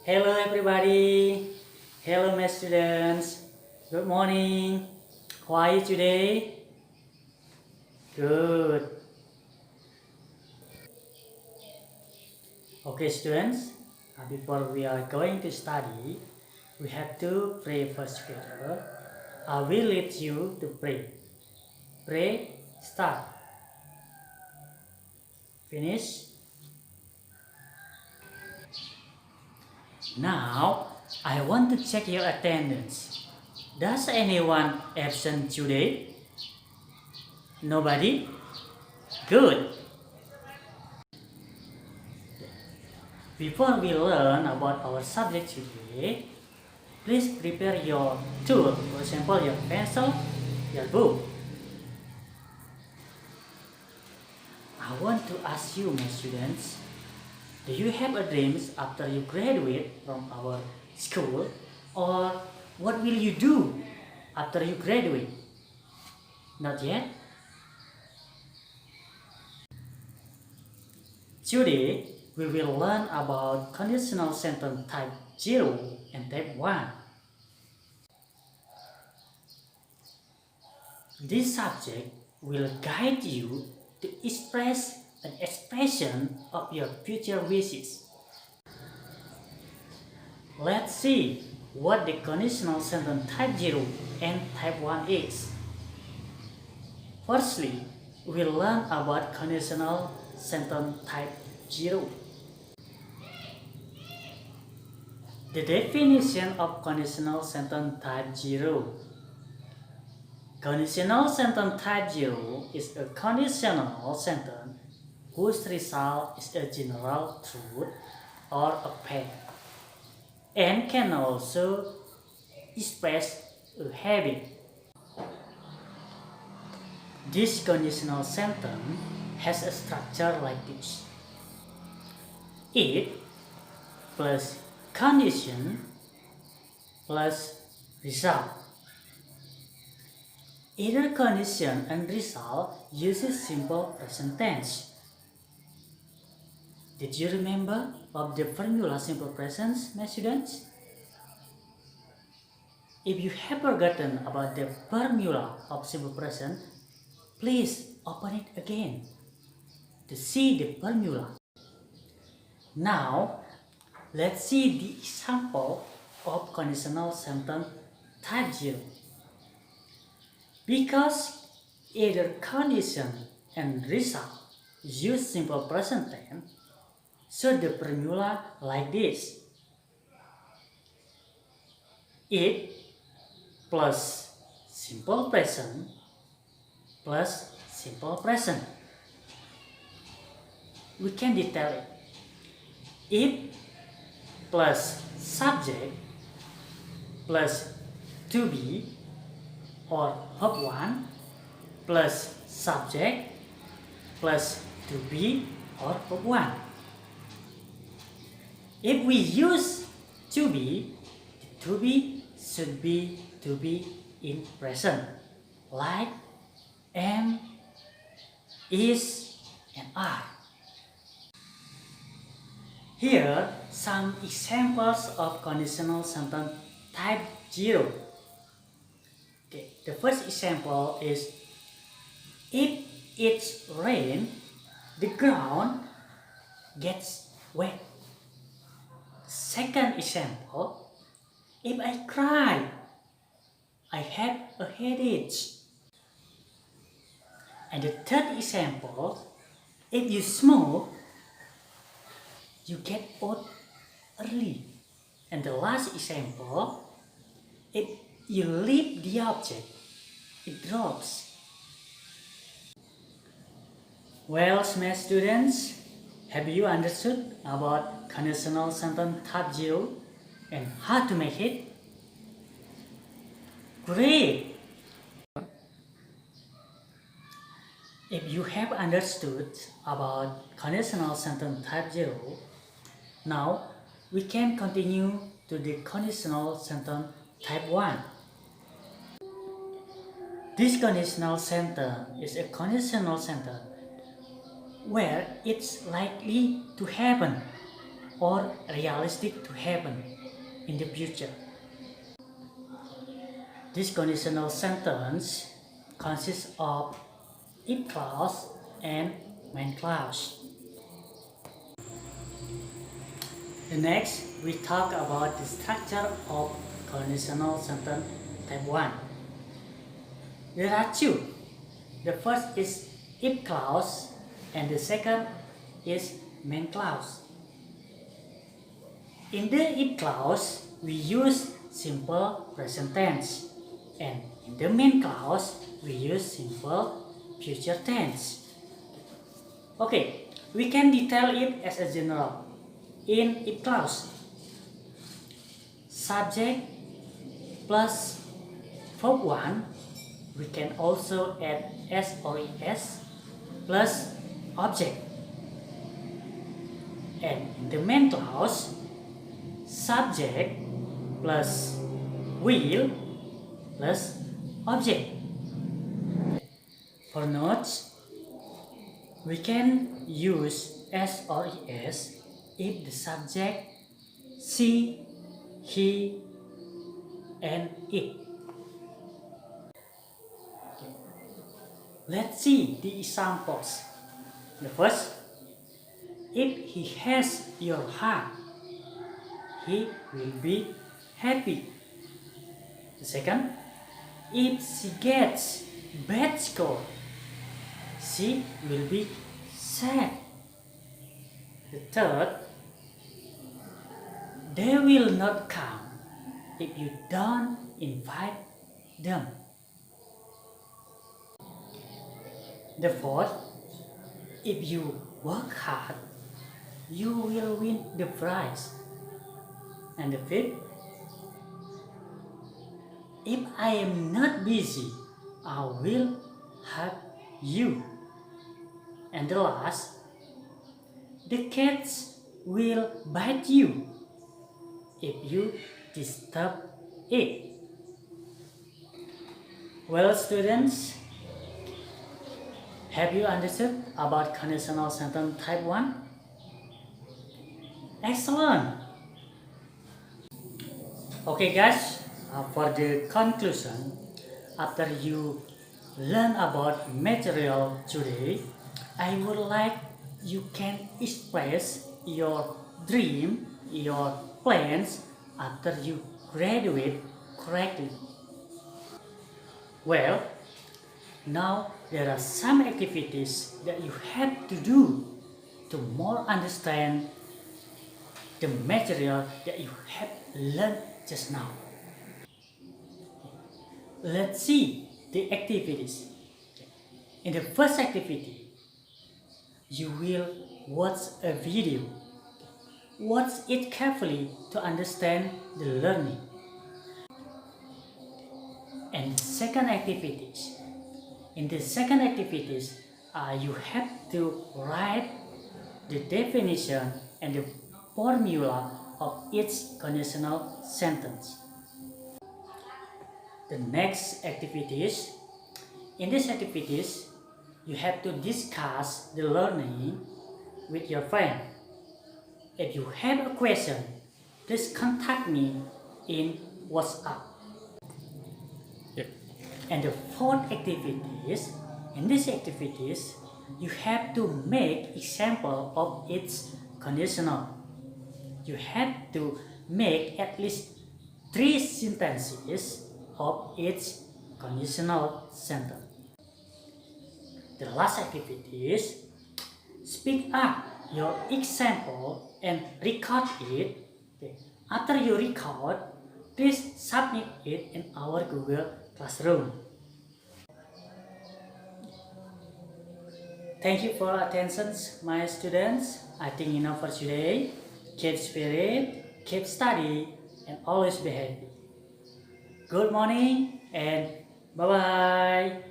Hello everybody. Hello my students. Good morning. How are you today? Good. Okay students, before we are going to study, we have to pray first together. I will lead you to pray. Pray, start. Finish. Now, I want to check your attendance. Does anyone absent today? Nobody? Good. Before we learn about our subject today, please prepare your tool, for example, your pencil, your book. I want to ask you, my students, do you have a dreams after you graduate from our school, or what will you do after you graduate? Not yet? Today, we will learn about conditional sentence type 0 and type 1. This subject will guide you to express an expression of your future wishes. Let's see what the conditional sentence type 0 and type 1 is. Firstly, we'll learn about conditional sentence type 0. The definition of conditional sentence type 0. Conditional sentence type 0 is a conditional sentence whose result is a general truth or a fact, and can also express a habit. This conditional sentence has a structure like this. It plus condition plus result. Either condition and result uses simple present tense. Did you remember of the formula simple present, my students? If you have forgotten about the formula of simple present, please open it again to see the formula. Now, let's see the example of conditional sentence type 0. Because either condition and result use simple present tense, so the formula like this. It plus simple present plus simple present. We can detail it. If plus subject plus to be or verb 1 plus subject plus to be or verb 1. If we use to be, the to be should be to be in present, like am, is, and are. Here some examples of conditional sentence type 0. Okay, the first example is if it's rain, the ground gets wet. Second example, if I cry, I have a headache. And the third example, if you smoke, you get old early. And the last example, if you lift the object, it drops. Well, my students, have you understood about conditional sentence type 0 and how to make it? Great! If you have understood about conditional sentence type 0, now we can continue to the conditional sentence type 1. This conditional sentence is a conditional sentence where it's likely to happen. or realistic to happen in the future. This conditional sentence consists of if clause and main clause. The next, we talk about the structure of conditional sentence type 1. There are two. The first is if clause and the second is main clause. In the if clause, we use simple present tense, and in the main clause, we use simple future tense. Okay, we can detail it as a general. In if clause, subject plus verb 1, we can also add s or es plus object. And in the main clause, subject plus will plus object. For notes, we can use s or es if the subject she, he, and it. Okay. Let's see the examples. The first, if he has your heart, he will be happy. The second, if she gets bad score, she will be sad. The third, they will not come if you don't invite them. The fourth, if you work hard, you will win the prize. And the fifth, if I am not busy, I will help you. And the last, the cats will bite you if you disturb it. Well, students, have you understood about conditional sentence type 1? Excellent! Okay guys, for the conclusion, after you learn about material today, I would like you can express your dream, your plans after you graduate correctly. Well, now there are some activities that you have to do to more understand the material that you have learned just now. Let's see the activities. In the first activity, you will watch a video. Watch it carefully to understand the learning. And the second activities. In the second activities, you have to write the definition and the formula of each conditional sentence. The next activities. In these activities, you have to discuss the learning with your friend. If you have a question, please contact me in WhatsApp. And the fourth activities, in these activities, you have to make example of each conditional. You have to make at least 3 sentences of each conditional sentence. The last activity is speak up your example and record it. Okay. After you record, please submit it in our Google Classroom. Thank you for attention, my students. I think enough for today. Keep spirit, keep study, and always be happy. Good morning and bye-bye.